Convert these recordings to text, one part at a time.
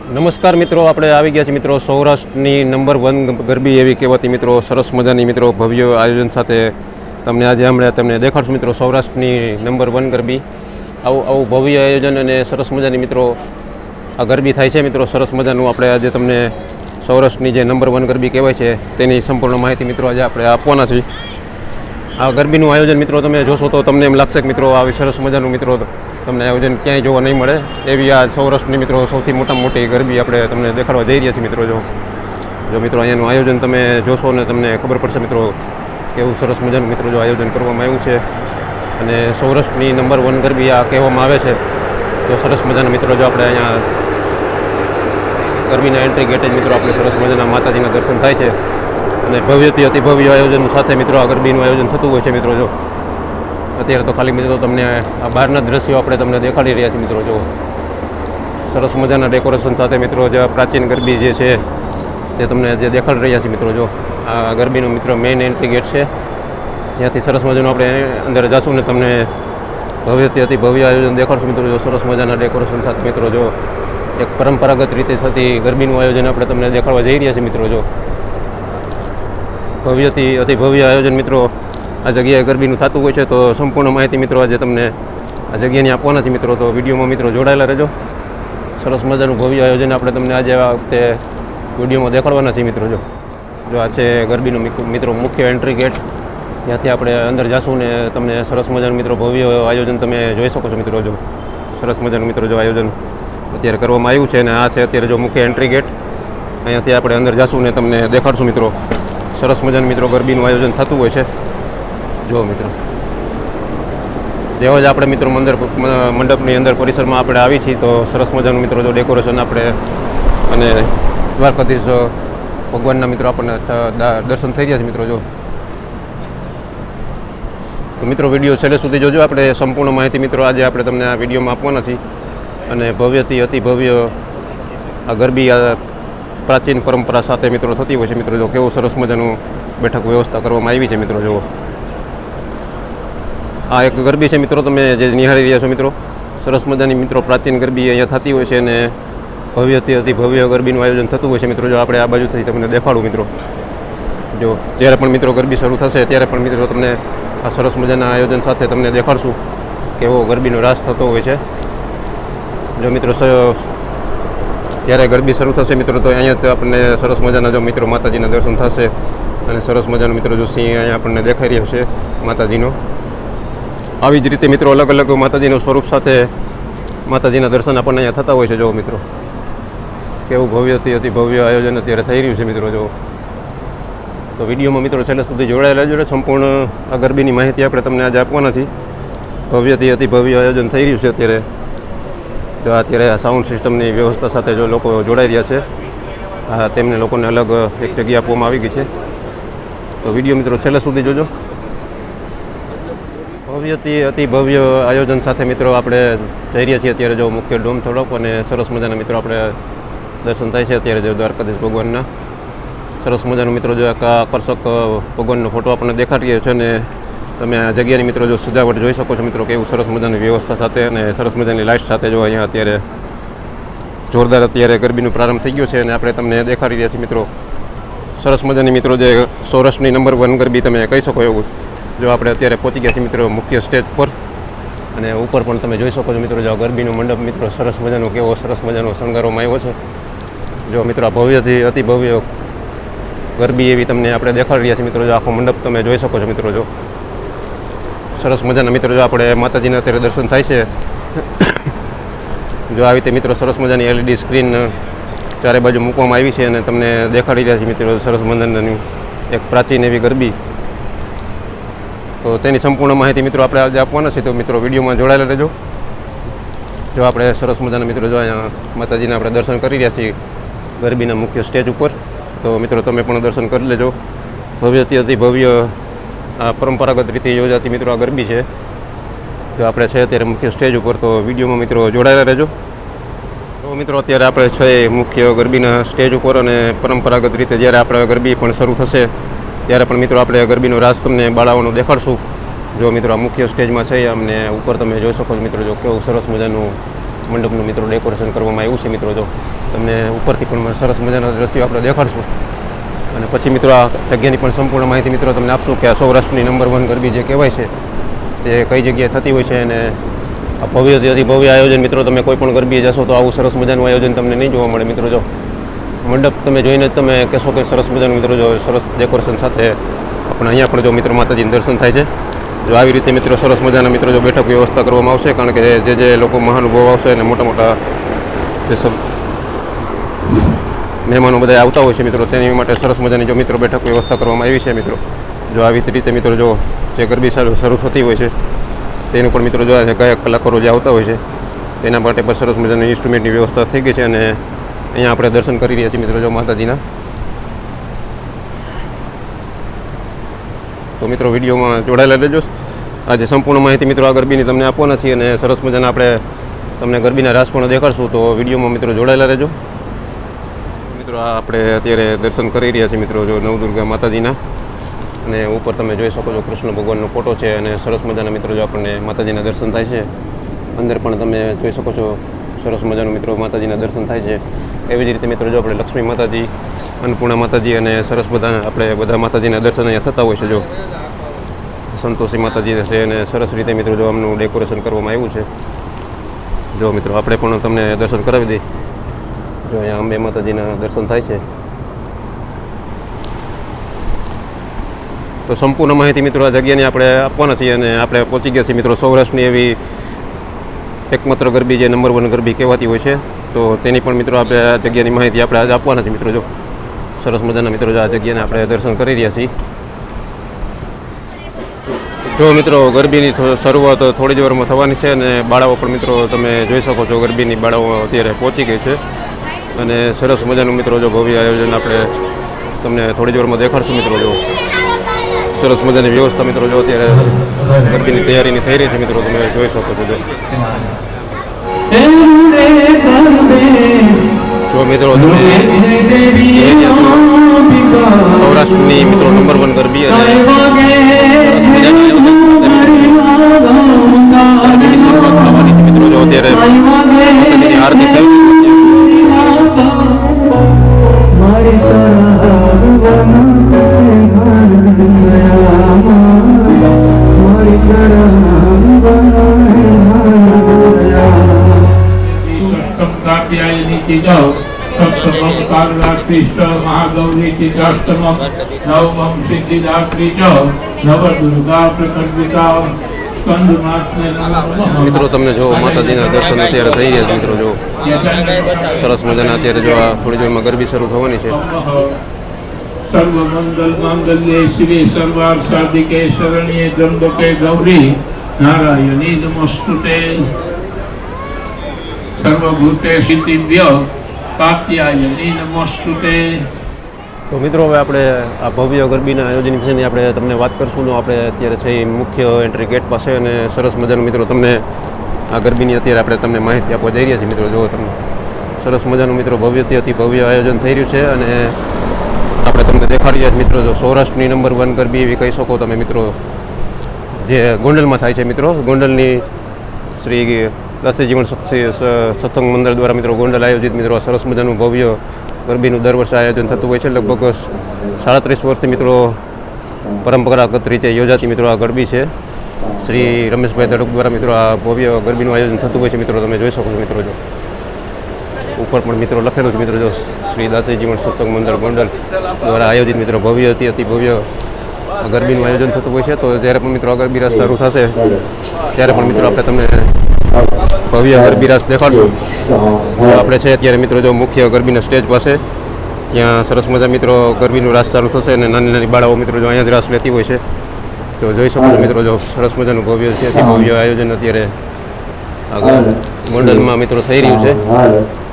નમસ્કાર મિત્રો, આપણે આવી ગયા છીએ મિત્રો સૌરાષ્ટ્રની નંબર 1 ગરબી એવી કહેવાતી મિત્રો સરસ મજાની મિત્રો ભવ્ય આયોજન સાથે તમને આજે હમણાં તમને દેખાડશું મિત્રો સૌરાષ્ટ્રની નંબર 1 ગરબી. આવું ભવ્ય આયોજન અને સરસ મજાની મિત્રો આ ગરબી થાય છે મિત્રો. સરસ મજાનું આપણે આજે તમને સૌરાષ્ટ્રની જે નંબર 1 ગરબી કહેવાય છે તેની સંપૂર્ણ માહિતી મિત્રો આજે આપણે આપવાના છીએ. આ ગરબીનું આયોજન મિત્રો તમે જોશો તો તમને એમ લાગશે કે મિત્રો આવી સરસ મજાનું મિત્રો તમને આયોજન ક્યાંય જોવા નહીં મળે એવી આ સૌરાષ્ટ્રની મિત્રો સૌથી મોટામાં મોટી ગરબી આપણે તમને દેખાડવા જઈ રહ્યા છીએ મિત્રો. જો મિત્રો અહીંયાનું આયોજન તમે જોશો ને તમને ખબર પડશે મિત્રો કેવું સરસ મજાનું મિત્રો જો આયોજન કરવામાં આવ્યું છે. અને સૌરાષ્ટ્રની નંબર 1 ગરબી આ કહેવામાં આવે છે. તો સરસ મજાના મિત્રો જો આપણે અહીંયા ગરબીના એન્ટ્રી ગેટે જ મિત્રો આપણે સરસ મજાના માતાજીના દર્શન થાય છે. અને ભવ્યથી અતિ ભવ્ય આયોજન સાથે મિત્રો આ ગરબીનું આયોજન થતું હોય છે મિત્રો. જો અત્યારે તો ખાલી મિત્રો તમને આ બહારના દ્રશ્યો આપણે તમને દેખાડી રહ્યા છીએ મિત્રો. જો સરસ મજાના ડેકોરેશન સાથે મિત્રો જે પ્રાચીન ગરબી જે છે તે તમને જે દેખાડી રહ્યા છીએ મિત્રો. જો આ ગરબીનું મિત્રો મેઇન એન્ટ્રી ગેટ છે, ત્યાંથી સરસ મજાનું આપણે અંદર જશું ને તમને ભવ્યથી અતિ ભવ્ય આયોજન દેખાડશું મિત્રો. જો સરસ મજાના ડેકોરેશન સાથે મિત્રો જો એક પરંપરાગત રીતે થતી ગરબીનું આયોજન આપણે તમને દેખાડવા જઈ રહ્યા છીએ મિત્રો. જો ભવ્યથી અતિ ભવ્ય આયોજન મિત્રો આ જગ્યાએ ગરબીનું થતું હોય છે. તો સંપૂર્ણ માહિતી મિત્રો આજે તમને આ જગ્યાની આપવાના છે મિત્રો. તો વિડીયોમાં મિત્રો જોડાયેલા રહેજો. સરસ મજાનું ભવ્ય આયોજન આપણે તમને આજે આ વખતે વિડીયોમાં દેખાડવાના છીએ મિત્રો. જો આ છે ગરબીનું મિત્રો મુખ્ય એન્ટ્રી ગેટ, ત્યાંથી આપણે અંદર જશું ને તમને સરસ મજાનું મિત્રો ભવ્ય આયોજન તમે જોઈ શકો છો મિત્રો. જો સરસ મજાનું મિત્રો જો આયોજન અત્યારે કરવામાં આવ્યું છે. અને આ છે અત્યારે જો મુખ્ય એન્ટ્રી ગેટ, અહીંયાથી આપણે અંદર જશું ને તમને દેખાડશું મિત્રો. સરસ મજાનું મિત્રો ગરબીનું આયોજન થતું હોય છે. જો મિત્રો જેવો જ આપણે મિત્રો મંડપની અંદર પરિસરમાં આપણે આવી છીએ તો સરસ મજાનું મિત્રો જો ડેકોરેશન આપણે અને દ્વારકાધીશ ભગવાનના મિત્રો આપણને દર્શન થઈ રહ્યા છે મિત્રો. જો તો મિત્રો વિડીયો છેલ્લે સુધી જોજો. આપણે સંપૂર્ણ માહિતી મિત્રો આજે આપણે તમને આ વિડીયોમાં આપવાના છીએ. અને ભવ્યથી અતિ ભવ્ય આ ગરબી આ પ્રાચીન પરંપરા સાથે મિત્રો થતી હોય છે મિત્રો. જો કેવું સરસ મજાનું બેઠક વ્યવસ્થા કરવામાં આવી છે મિત્રો. જુઓ આ એક ગરબી છે મિત્રો, તમે જે નિહાળી રહ્યા છો મિત્રો. સરસ મજાની મિત્રો પ્રાચીન ગરબી અહીંયા થતી હોય છે અને ભવ્યથી અતિ ભવ્ય ગરબીનું આયોજન થતું હોય છે મિત્રો. જો આપણે આ બાજુથી તમને દેખાડું મિત્રો. જો જ્યારે પણ મિત્રો ગરબી શરૂ થશે ત્યારે પણ મિત્રો તમને આ સરસ મજાના આયોજન સાથે તમને દેખાડશું કેવો ગરબીનો રાસ થતો હોય છે. જો મિત્રો જ્યારે ગરબી શરૂ થશે મિત્રો તો અહીંયા આપણને સરસ મજાના જો મિત્રો માતાજીના દર્શન થશે. અને સરસ મજાનો મિત્રો જો સિંહ અહીંયા આપણને દેખાઈ રહ્યો છે માતાજીનો. આવી જ રીતે મિત્રો અલગ અલગ માતાજીનું સ્વરૂપ સાથે માતાજીના દર્શન આપણને અહીંયા થતા હોય છે. જો મિત્રો કેવું ભવ્યથી અતિ ભવ્ય આયોજન અત્યારે થઈ રહ્યું છે મિત્રો. જો તો વિડીયોમાં મિત્રો છેલ્લે સુધી જોડાયેલા જોડે સંપૂર્ણ આ ગરબીની માહિતી આપણે તમને આજે આપવાના છીએ. ભવ્યથી અતિ ભવ્ય આયોજન થઈ રહ્યું છે અત્યારે. જો અત્યારે આ સાઉન્ડ સિસ્ટમની વ્યવસ્થા સાથે જો લોકો જોડાઈ રહ્યા છે, તેમને લોકોને અલગ એક જગ્યા આપવામાં આવી ગઈ છે. તો વિડીયો મિત્રો છેલ્લે સુધી જોજો. ભવ્યથી અતિ ભવ્ય આયોજન સાથે મિત્રો આપણે જઈ રહ્યા છીએ અત્યારે. જો મુખ્ય ડોમ થોડોક અને સરસ મજાના મિત્રો આપણે દર્શન થાય છે અત્યારે. જો દ્વારકાધીશ ભગવાનના સરસ મજાનું મિત્રો જો એક આકર્ષક ભગવાનનો ફોટો આપણને દેખાડી રહ્યો છે. અને તમે આ જગ્યાની મિત્રો જો સજાવટ જોઈ શકો છો મિત્રો. કેવું સરસ મજાની વ્યવસ્થા સાથે અને સરસ મજાની લાઇટ સાથે જો અહીંયા અત્યારે જોરદાર અત્યારે ગરબીનો પ્રારંભ થઈ ગયો છે. અને આપણે તમને દેખાડી રહ્યા છીએ મિત્રો સરસ મજાની મિત્રો જે સૌરાષ્ટ્રની નંબર 1 ગરબી તમે કહી શકો એવું. જો આપણે અત્યારે પહોંચી ગયા છીએ મિત્રો મુખ્ય સ્ટેજ પર. અને ઉપર પણ તમે જોઈ શકો છો મિત્રો જો ગરબીનો મંડપ મિત્રો સરસ મજાનો કેવો સરસ મજાનો શણગારવામાં આવ્યો છે. જો મિત્રો આ ભવ્યથી અતિ ભવ્ય ગરબી એવી તમને આપણે દેખાડી રહ્યા છીએ મિત્રો. જો આખો મંડપ તમે જોઈ શકો છો મિત્રો. જો સરસ મજાના મિત્રો જો આપણે માતાજીના અત્યારે દર્શન થાય છે. જો આવી રીતે મિત્રો સરસ મજાની LED સ્ક્રીન ચારે બાજુ મૂકવામાં આવી છે અને તમને દેખાડી રહ્યા છે મિત્રો સરસ મજાની એક પ્રાચીન એવી ગરબી. તો તેની સંપૂર્ણ માહિતી મિત્રો આપણે આજે આપવાના છે. તો મિત્રો વિડીયોમાં જોડાયેલા રહેજો. જો આપણે સરસ મજાના મિત્રો જો અહીંયા માતાજીના આપણે દર્શન કરી રહ્યા છીએ ગરબીના મુખ્ય સ્ટેજ ઉપર. તો મિત્રો તમે પણ દર્શન કરી લેજો. ભવ્યથી અતિ ભવ્ય આ પરંપરાગત રીતે યોજાતી મિત્રો આ ગરબી છે. જો આપણે છે અત્યારે મુખ્ય સ્ટેજ ઉપર. તો વિડીયોમાં મિત્રો જોડાયેલા રહેજો. તો મિત્રો અત્યારે આપણે છે મુખ્ય ગરબીના સ્ટેજ ઉપર અને પરંપરાગત રીતે જ્યારે આપણે ગરબી પણ શરૂ થશે ત્યારે પણ મિત્રો આપણે ગરબીનો રાસ તમને બાળાઓનો દેખાડશું. જો મિત્રો આ મુખ્ય સ્ટેજમાં છે અમને ઉપર તમે જોઈ શકો છો મિત્રો. જો કેવું સરસ મજાનું મંડપનું મિત્રો ડેકોરેશન કરવામાં આવ્યું છે મિત્રો. જો તમને ઉપરથી પણ સરસ મજાના દ્રશ્યો આપણે દેખાડશું અને પછી મિત્રો આ જગ્યાની પણ સંપૂર્ણ માહિતી મિત્રો તમને આપશું કે આ સૌરાષ્ટ્રની નંબર 1 ગરબી જે કહેવાય છે તે કઈ જગ્યાએ થતી હોય છે અને આ ભવ્યથી ભવ્ય આયોજન મિત્રો તમે કોઈ પણ ગરબીએ જશો તો આવું સરસ મજાનું આયોજન તમને નહીં જોવા મળે મિત્રો. જો મંડપ તમે જોઈને જ તમે કહેશો કે સરસ મજાનું મિત્રો જો સરસ ડેકોરેશન સાથે આપણે અહીંયા પણ જો મિત્રો માતાજીનું દર્શન થાય છે. જો આવી રીતે મિત્રો સરસ મજાના મિત્રો જો બેઠક વ્યવસ્થા કરવામાં આવશે કારણ કે જે લોકો મહાનુભાવ આવશે અને મોટા મોટા જે સબ મહેમાનો બધા આવતા હોય છે મિત્રો તેની માટે સરસ મજાની જો મિત્રો બેઠક વ્યવસ્થા કરવામાં આવી છે મિત્રો. જો આવી રીતે મિત્રો જો જે ગરબી શરૂ થતી હોય છે તેનું પણ મિત્રો જો ગાયક કલાકારો જે આવતા હોય છે તેના માટે પણ સરસ મજાની ઇન્સ્ટ્રુમેન્ટની વ્યવસ્થા થઈ ગઈ છે અને અહીંયા આપણે દર્શન કરી રહ્યા છીએ મિત્રો જો માતાજીના. તો મિત્રો વિડીયોમાં જોડાયેલા રહેજો. આજે સંપૂર્ણ માહિતી મિત્રો આ ગરબીની તમને આપવાના છીએ અને સરસ મજાના આપણે તમને ગરબીના રાસ પણ દેખાડશું. તો વિડીયોમાં મિત્રો જોડાયેલા રહેજો. મિત્રો આ આપણે અત્યારે દર્શન કરી રહ્યા છીએ મિત્રો જો નવદુર્ગા માતાજીના અને ઉપર તમે જોઈ શકો છો કૃષ્ણ ભગવાનનો ફોટો છે અને સરસ મજાના મિત્રો જો આપણને માતાજીના દર્શન થાય છે. અંદર પણ તમે જોઈ શકો છો સરસ મજાનું મિત્રો માતાજીના દર્શન થાય છે. એવી જ રીતે મિત્રો જો આપણે લક્ષ્મી માતાજી, અન્નપૂર્ણા માતાજી અને સરસ બધા માતાજીના દર્શન અહીંયા થતા હોય છે. જો સંતોષી માતાજી છે અને સરસ રીતે મિત્રો જો આમનું ડેકોરેશન કરવામાં આવ્યું છે. જો મિત્રો આપણે પણ તમને દર્શન કરાવી દઈએ. જો અહીંયા અંબે માતાજીના દર્શન થાય છે. તો સંપૂર્ણ માહિતી મિત્રો આ જગ્યાની આપણે આપવાના છીએ અને આપણે પહોંચી ગયા છીએ મિત્રો સૌરાષ્ટ્રની એવી એકમાત્ર ગરબી જે નંબર 1 ગરબી કહેવાતી હોય છે. તો તેની પણ મિત્રો આપણે આ જગ્યાની માહિતી આપણે આજે આપવાના છે મિત્રો. જો સરસ મજાના મિત્રો આ જગ્યાને આપણે દર્શન કરી રહ્યા છીએ. જો મિત્રો ગરબીની શરૂઆત થોડી જ વારમાં થવાની છે અને બાળાઓ પણ મિત્રો તમે જોઈ શકો છો ગરબીની બાળાઓ અત્યારે પહોંચી ગઈ છે અને સરસ મજાનું મિત્રો જો ભવ્ય આયોજન આપણે તમને થોડી જ વારમાં દેખાડશું મિત્રો. જો સરસ મજાની વ્યવસ્થા મિત્રો જો અત્યારે ગરબીની તૈયારીની થઈ રહી છે મિત્રો તમે જોઈ શકો છો. જો મિત્રો તમે સૌરાષ્ટ્રની મિત્રો નંબર 1 ગરબી અને શરૂઆત થવાની છે મિત્રો. જો અત્યારે માતાજીની આરતી થઈ सप्तमं कालरात्रिश्च महागौरी अष्टमं नवमं सिद्धिदात्री च नवदुर्गा प्रकटिता स्कंदमात्मे नमः. મિત્રો તમને જો માતાજીના દર્શન અત્યારે થઈ રહ્યા છે મિત્રો. જો સરસ મજાના અત્યારે જો આ થોડી જોરમાં ગરબી શરૂ થવાની છે. સર્વમંગલ માંગલ્યે શ્રી સર્વાર્થ સાધિકે શરણ્યે ત્રંબકે ગૌરી નારાયણી નમસ્તુતે સર્વભૂતે સિદ્ધિભ્ય કાત્યાયની નમસ્તુતે. તો મિત્રો હવે આપણે આ ભવ્ય ગરબીના આયોજન વિશેની આપણે તમને વાત કરશું. આપણે અત્યારે છે એ મુખ્ય એન્ટ્રી ગેટ પાસે અને સરસ મજાનું મિત્રો તમને આ ગરબીની અત્યારે આપણે તમને માહિતી આપવા જઈ રહ્યા છીએ મિત્રો. જો તમને સરસ મજાનું મિત્રો ભવ્યથી અતિ ભવ્ય આયોજન થઈ રહ્યું છે અને આપણે તમને દેખાડી રહ્યા છીએ મિત્રો. જો સૌરાષ્ટ્રની નંબર 1 ગરબી એવી કહી શકો તમે મિત્રો જે ગોંડલમાં થાય છે મિત્રો. ગોંડલની શ્રી દાસી જીવન સત્સંગ મંડળ દ્વારા મિત્રો ગોંડલ આયોજિત મિત્રો સરસ મજાનું ભવ્ય ગરબીનું દર વર્ષે આયોજન થતું હોય છે. લગભગ 37 વર્ષથી મિત્રો પરંપરાગત રીતે યોજાતી મિત્રો આ ગરબી છે. શ્રી રમેશભાઈ ધડુક દ્વારા મિત્રો આ ભવ્ય ગરબીનું આયોજન થતું હોય છે મિત્રો. તમે જોઈ શકો છો મિત્રો. જો ઉપર પણ મિત્રો લખેલું છે મિત્રો. જો શ્રી દાસી જીવન સત્સંગ મંડળ ગોંડલ દ્વારા આયોજિત મિત્રો ભવ્ય અતિ ભવ્ય ગરબીનું આયોજન થતું હોય છે. તો જ્યારે પણ મિત્રો આ ગરબી રાસ શરૂ થશે ત્યારે પણ મિત્રો આપણે તમને ભવ્ય ગરબી રાસ દેખાડશું. આપણે છે અત્યારે મિત્રો જો મુખ્ય ગરબીના સ્ટેજ પાસે ત્યાં સરસ મજા મિત્રો ગરબીનું રાસ ચાલુ થશે અને નાની નાની બાળાઓ મિત્રો જો અહીંયા જ રાસ લેતી હોય છે. તો જોઈ શકો છો મિત્રો જો સરસ મજાનું ભવ્ય છે ભવ્ય આયોજન અત્યારે ગોંડલમાં મિત્રો થઈ રહ્યું છે.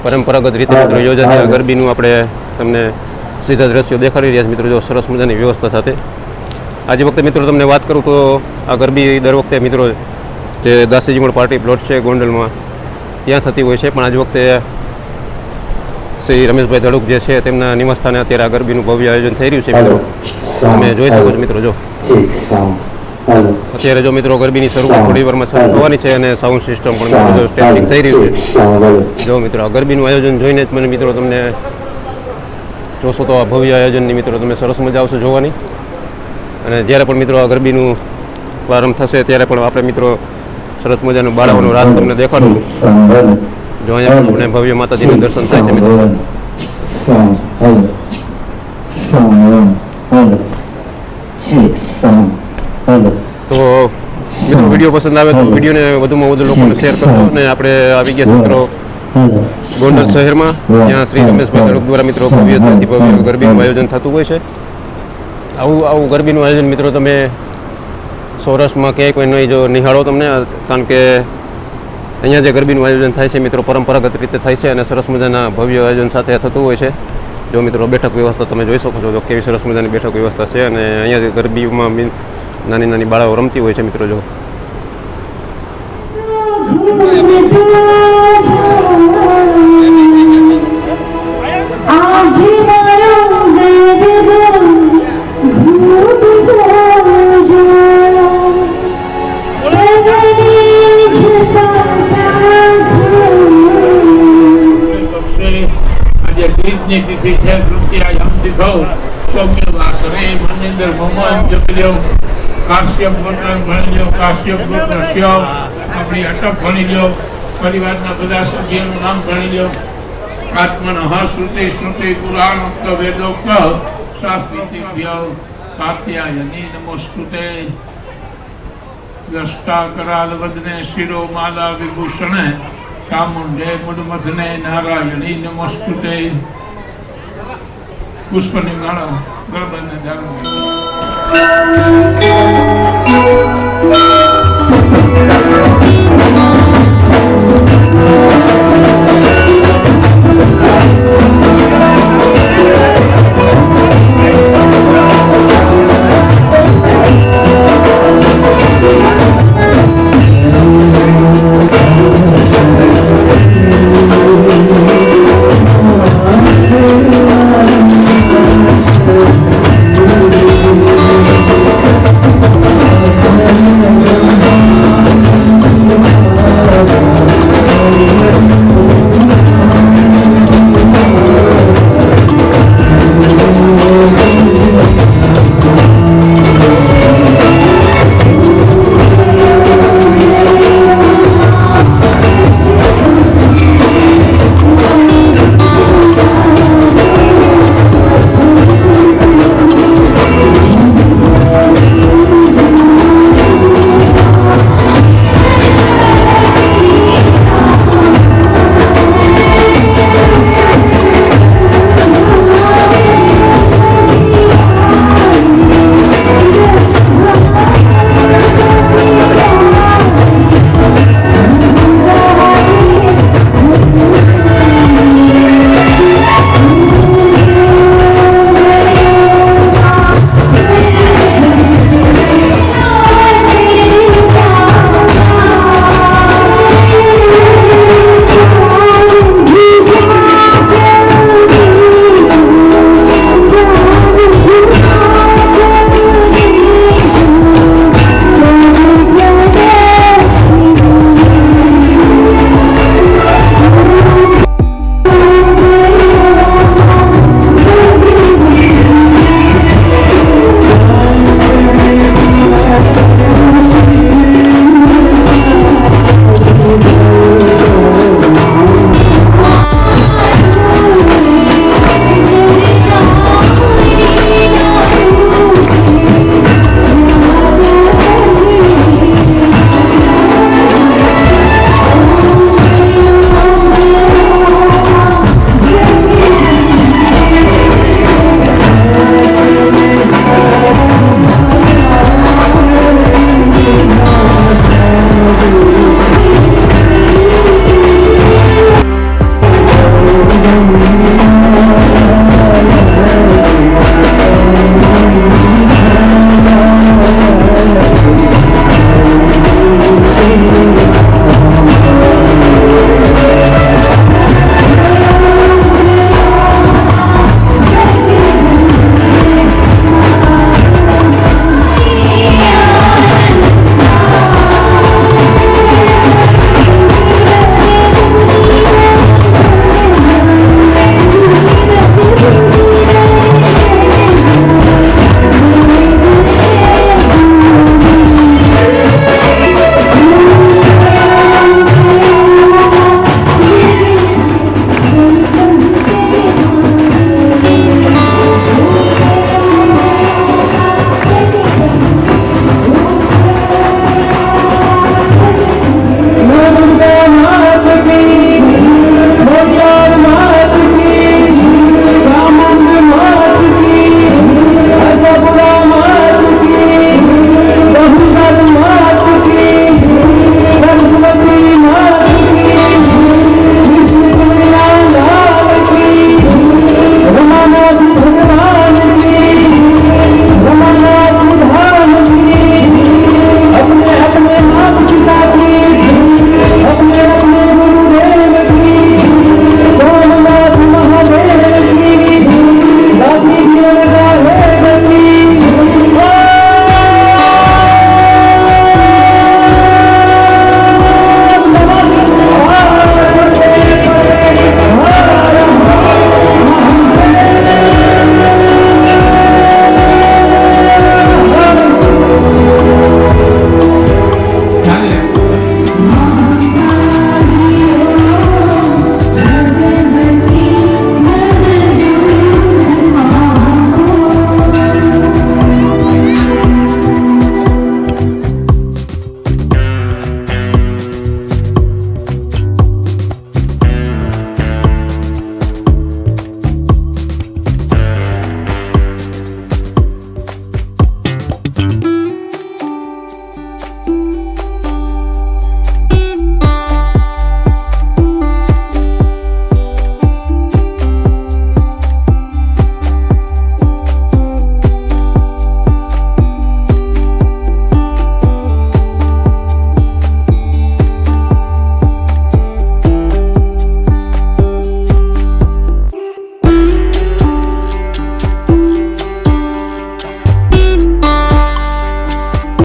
પરંપરાગત રીતે મિત્રો યોજાતી આ ગરબીનું આપણે તમને સીધા દ્રશ્યો દેખાડી રહ્યા છે મિત્રો. જો સરસ મજાની વ્યવસ્થા સાથે આજે વખતે મિત્રો તમને વાત કરું તો આ ગરબી દર વખતે મિત્રો જે દાસીજીમણ પાર્ટી પ્લોટ છે ગોંડલમાં ત્યાં થતી હોય છે. પણ આજ વખતે શ્રી રમેશભાઈ ધડુક જે છે તેમના નિવાસસ્થાને અત્યારે આ ગરબીનું ભવ્ય આયોજન થઈ રહ્યું છે મિત્રો. તમે જોઈ શકો છો મિત્રો. જો અત્યારે જો મિત્રો ગરબીની શરૂઆત થોડી વારમાં શરૂ થવાની છે અને સાઉન્ડ સિસ્ટમ પણ મિત્રો સ્ટેન્ડિંગ થઈ રહ્યું છે. જો મિત્રો આ ગરબીનું આયોજન જોઈને જ મને મિત્રો તમને જોશો તો આ ભવ્ય આયોજનની મિત્રો તમે સરસ મજા આવશે જોવાની. અને જ્યારે પણ મિત્રો આ ગરબીનું પ્રારંભ થશે ત્યારે પણ આપણે મિત્રો સરસ મજાનું બાળાઓનો રાસ તમને દેખાડું. જો અહીંયા પણ આપણે ભવ્ય માતાજીનું દર્શન થાય છે મિત્રો. તો મિત્રો વિડીયો પસંદ આવે તો વિડીયોને વધુમાં વધુ લોકોને શેર કરજો. અને આપણે આવી ગયા મિત્રો ગોંડલ શહેરમાં, ત્યાં શ્રી રમેશભાઈ તડુક દ્વારા મિત્રો ભવ્યથી ભવ્ય ગરબીનું આયોજન થતું હોય છે. આવું ગરબીનું આયોજન મિત્રો તમે સૌરાષ્ટ્રમાં ક્યાંય કોઈ નહીં જો નિહાળો તમને, કારણ કે અહીંયા જે ગરબીનું આયોજન થાય છે મિત્રો પરંપરાગત રીતે થાય છે અને સરસ મજાના ભવ્ય આયોજન સાથે થતું હોય છે. જો મિત્રો બેઠક વ્યવસ્થા તમે જોઈ શકો છો, કેવી સરસ મજાની બેઠક વ્યવસ્થા છે. અને અહીંયા જે ગરબીમાં નાની નાની બાળાઓ રમતી હોય છે મિત્રો. જો ની તિથિ છે તૃતીયાયમ તિથૌ સૌમ્ય વાસરે મનિંદર મોહન જપલ્યો કાશ્યપ ગોત્ર ભણી લ્યો, કાશ્યપ ગોત્ર શ્યોમ આપણી અટક ભણી લ્યો, પરિવારના બધા સભ્યોનું નામ ભણી લ્યો. આત્મનઃ શ્રુતિ સ્મૃતિ પુરાણોક્ત વેદોક્ત શાસ્ત્રીભ્ય કાત્યાયની નમોસ્તુતે. દ્રષ્ટા કરાલ વદને શિરો માલા વિભૂષણે ચામુંડે મુડમથને નારાયણી નમોસ્તુતે. પુષ્પની માળા ગરબાને ધારણ